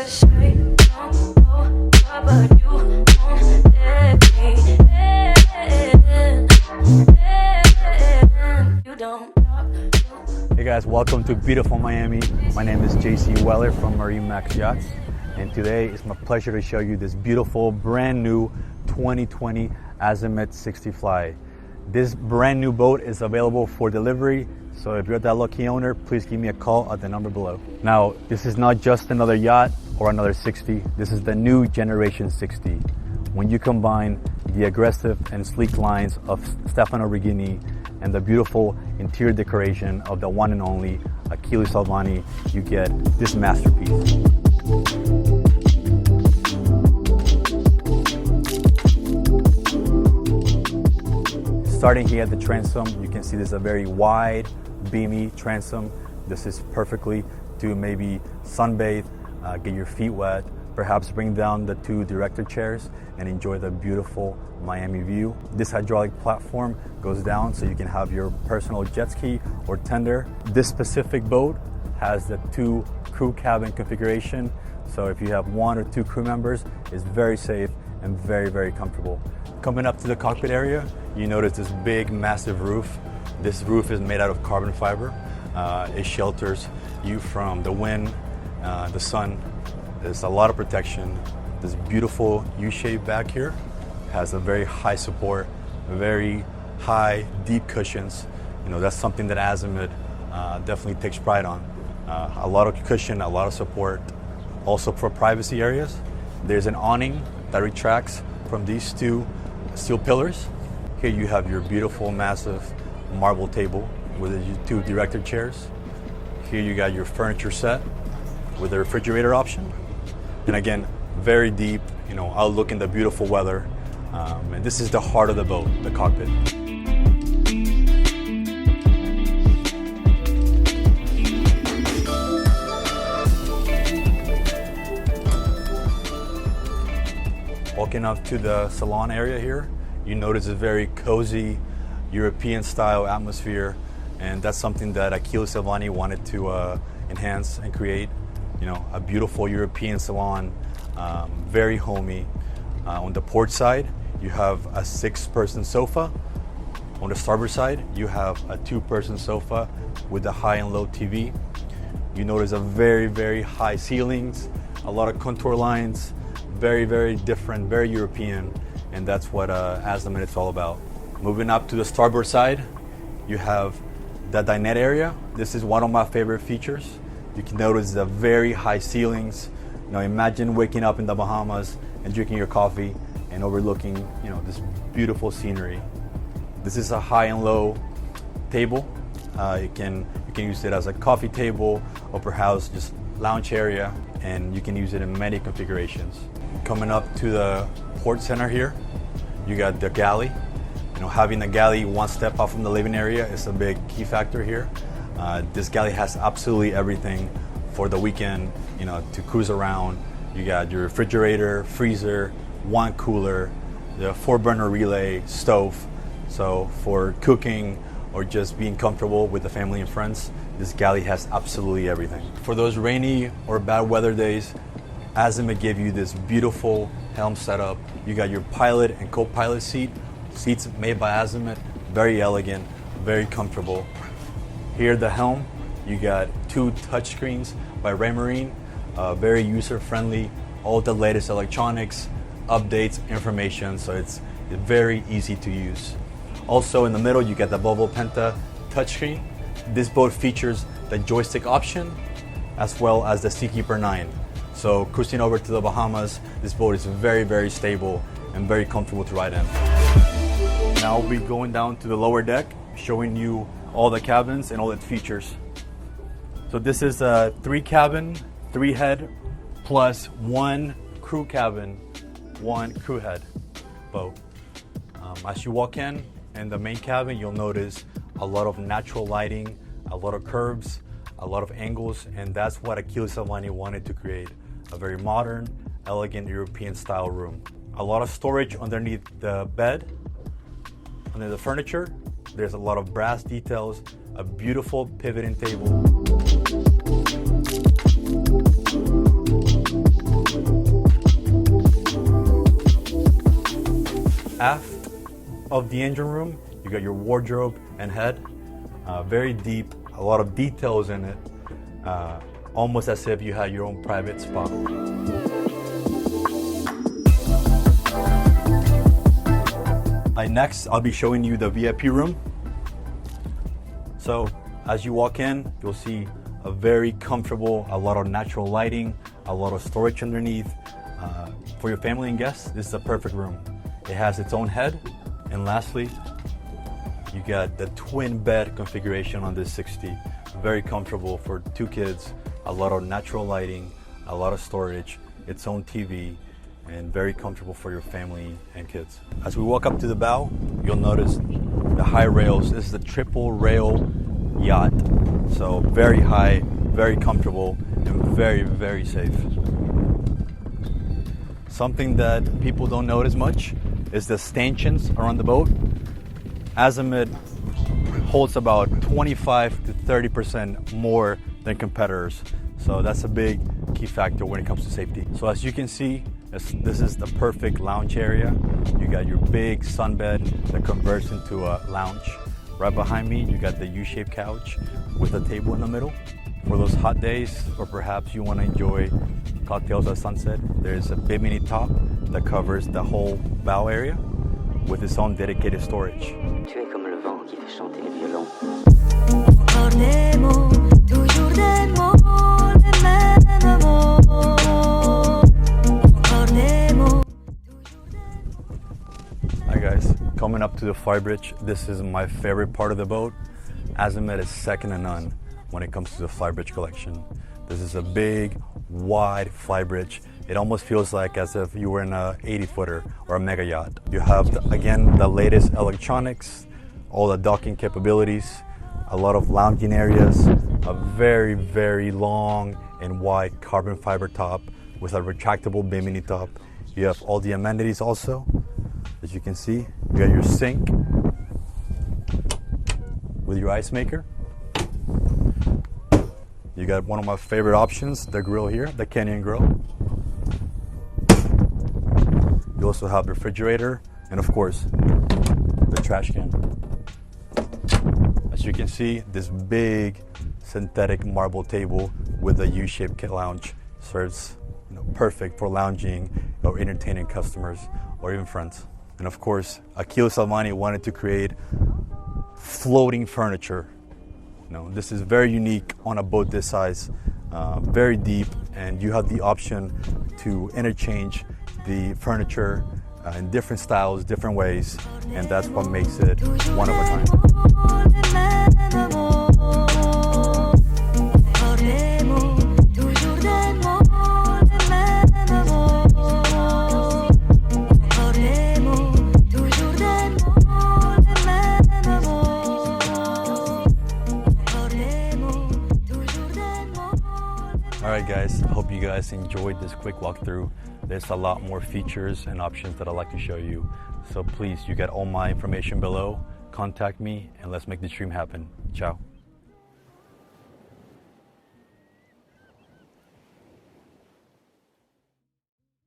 Hey guys, welcome to beautiful Miami. My name is JC Weller from MarineMax Yachts, and today it's my pleasure to show you this beautiful brand new 2020 Azimut 60 Fly. This brand new boat is available for delivery, so if you're that lucky owner, please give me a call at the number below. Now, this is not just another yacht or another 60, this is the new generation 60. When you combine the aggressive and sleek lines of Stefano Regini and the beautiful interior decoration of the one and only Achille Salvani, you get this masterpiece. Starting here at the transom, you can see this is a very wide, beamy transom. This is perfectly to maybe sunbathe, get your feet wet, perhaps bring down the two director chairs and enjoy the beautiful Miami view. This hydraulic platform goes down so you can have your personal jet ski or tender. This specific boat has the two crew cabin configuration, so if you have one or two crew members, it's very safe and very, very comfortable. Coming up to the cockpit area, you notice this big, massive roof. This roof is made out of carbon fiber. It shelters you from the wind, the sun. There's a lot of protection. This beautiful U-shape back here has a very high support, very high, deep cushions. You know, that's something that Azimut definitely takes pride on. A lot of cushion, a lot of support. Also for privacy areas, there's an awning that retracts from these two steel pillars. Here you have your beautiful, massive marble table with the two director chairs. Here you got your furniture set with a refrigerator option. And again, very deep, you know, outlook in the beautiful weather. And this is the heart of the boat, the cockpit. Walking up to the salon area here, you notice a very cozy European style atmosphere, and that's something that Achille Salvani wanted to enhance and create. You know, a beautiful European salon, very homey. On the port side, you have a 6-person sofa. On the starboard side, you have a 2-person sofa with a high and low TV. You notice a very, very high ceilings, a lot of contour lines, very, very different, very European, and that's what Azimut is all about. Moving up to the starboard side, you have the dinette area. This is one of my favorite features. You can notice the very high ceilings. You know, imagine waking up in the Bahamas and drinking your coffee and overlooking, you know, this beautiful scenery. This is a high and low table. You can use it as a coffee table or perhaps just lounge area, and you can use it in many configurations. Coming up to the port center here, you got the galley. You know, having the galley one step off from the living area is a big key factor here. This galley has absolutely everything for the weekend, you know, to cruise around. You got your refrigerator, freezer, one cooler, the 4-burner relay, stove. So for cooking or just being comfortable with the family and friends, this galley has absolutely everything. For those rainy or bad weather days, Azimut gave you this beautiful Helm setup. You got your pilot and co-pilot seats made by Azimut, very elegant, very comfortable. Here at the helm, you got 2 touchscreens by Raymarine, very user-friendly, all the latest electronics, updates, information, so it's very easy to use. Also in the middle, you get the Volvo Penta touchscreen. This boat features the joystick option as well as the Seakeeper 9. So cruising over to the Bahamas, this boat is very, very stable and very comfortable to ride in. Now we'll be going down to the lower deck, showing you all the cabins and all its features. So this is a 3-cabin, 3-head, plus 1 crew cabin, 1 crew head boat. As you walk in the main cabin, you'll notice a lot of natural lighting, a lot of curves, a lot of angles, and that's what Achille Salvani wanted to create. A very modern, elegant European style room. A lot of storage underneath the bed, under the furniture. There's a lot of brass details, a beautiful pivoting table. of the engine room, you got your wardrobe and head. Very deep, a lot of details in it. Almost as if you had your own private spa. Next, I'll be showing you the VIP room. So as you walk in, you'll see a very comfortable, a lot of natural lighting, a lot of storage underneath. For your family and guests, this is a perfect room. It has its own head. And lastly, you got the twin bed configuration on this 60. Very comfortable for 2 kids, a lot of natural lighting, a lot of storage, its own TV, and very comfortable for your family and kids. As we walk up to the bow, you'll notice the high rails. This is a triple rail yacht. So very high, very comfortable, and very, very safe. Something that people don't notice much is the stanchions around the boat. Azimut holds about 25 to 30% more than competitors. So that's a big key factor when it comes to safety. So as you can see, this is the perfect lounge area. You got your big sunbed that converts into a lounge. Right behind me, you got the U-shaped couch with a table in the middle. For those hot days, or perhaps you want to enjoy cocktails at sunset, there's a bimini top that covers the whole bow area with its own dedicated storage. Tu es comme le vent qui fait chanter les violons. Hi guys, coming up to the Flybridge. This is my favorite part of the boat. Azimut is second to none when it comes to the Flybridge collection. This is a big, wide Flybridge. It almost feels like as if you were in a 80-footer or a mega yacht. You have, again, the latest electronics, all the docking capabilities, a lot of lounging areas, a very, very long and wide carbon fiber top with a retractable bimini top. You have all the amenities also. As you can see, you got your sink with your ice maker. You got one of my favorite options, the grill here, the Canyon grill. You also have the refrigerator and of course, the trash can. As you can see, this big synthetic marble table with a U-shaped lounge serves perfect for lounging or entertaining customers or even friends. And of course, Achille Salvani wanted to create floating furniture. This is very unique on a boat this size, very deep, and you have the option to interchange the furniture in different styles, different ways, and that's what makes it one of a kind. Alright guys, I hope you guys enjoyed this quick walkthrough. There's a lot more features and options that I'd like to show you. So please, you got all my information below. Contact me and let's make the dream happen. Ciao.